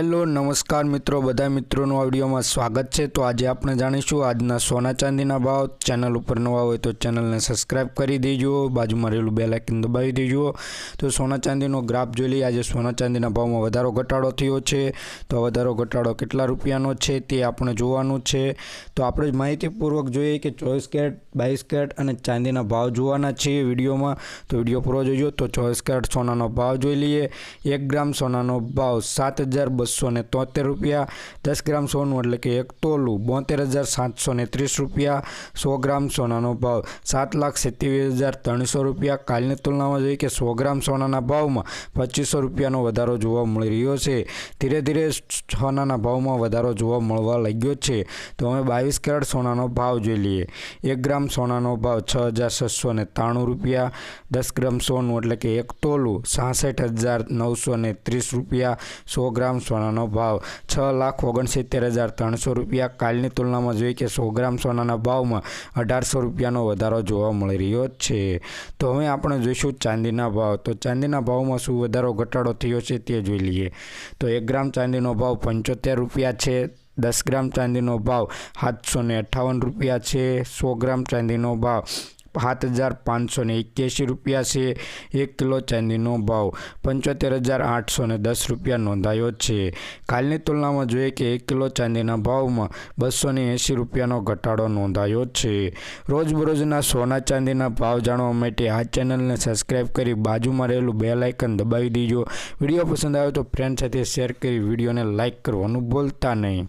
Hello नमस्कार मित्रों, बधा मित्रों आ विडियो में स्वागत है। तो आज आपने जाणीशुं आजना सोना चांदीना भाव। चैनल पर नवा हो तो चैनल ने सब्सक्राइब कर दीजो, बाजू में रहेलुं बेल आइकन दबावी दीजो। तो सोना चांदीनो ग्राफ जोई लईए। आज सोना चांदीना भाव में वधारो घटाडो थयो छे, तो वधारो घटाडो केटला रूपियानो छे ते आपणे जोवानुं छे। तो आपणे माहितीपूर्वक जोईए कि 24 कैरेट 22 कैरेट अने चांदीना भाव जोवाना छे विडियो में। तो विडियो पूरो जोजो। तो 24 कैरेट सोनानो भाव जोई लईए। 1 ग्राम सोनानो भाव 7,273 रुपया। 10 ग्राम सोनू एटले कि 1 तोलू 72,730 रुपया। 100 ग्राम सोनानो भाव 7,27,300 रुपया। कालनी तुलना में जोईए कि 100 ग्राम सोनाना भाव में 2500 रुपयानो वधारो जोवा मळी रह्यो छे। धीरे धीरे सोनाना भाव में वधारो जोवा मळवा लाग्यो छे। तो हवे 22 कैरेट सोनानो भाव जोई लईए। 1 ग्राम सोनानो भाव 6,693 रुपया। 10 ग्राम सोनू एटले कि 1 तोलू 66,930 रुपया। 100 ग्राम सोनानो भाव 6,69,300 रुपया। कालनी तुलना में जोईए कि 100 ग्राम सोनाना भाव में 1800 रुपयानो वधारो जोवा मळी रह्यो छे। तो हवे आपणे जोईशुं चांदीना भाव। तो चांदीना भाव में शुं वधारो घटाडो थयो छे ते जोई लईए। तो 1 ग्राम चांदीनो भाव 75 रुपया छे। 10 ग्राम चांदीनो भाव 758 रुपया छे। 100 ग्राम चांदीनो भाव 7,581 रुपया से। 1 किलो चांदीनो भाव 75,810 रुपया नोंधायो छे। कालनी तुलना में जोईए कि 1 किलो चांदीना भाव में 280 रुपयानो घटाडो नोंधायो छे। रोजबरोजना सोना चांदीना भाव जाणवा माटे आ चेनल ने सब्सक्राइब करी बाजू में रहेलुं बेल आइकन दबावी दीजो। विडियो पसंद आवे तो फ्रेंड साथे शेर करी विडियो ने लाइक करवानुं भूलता नहीं।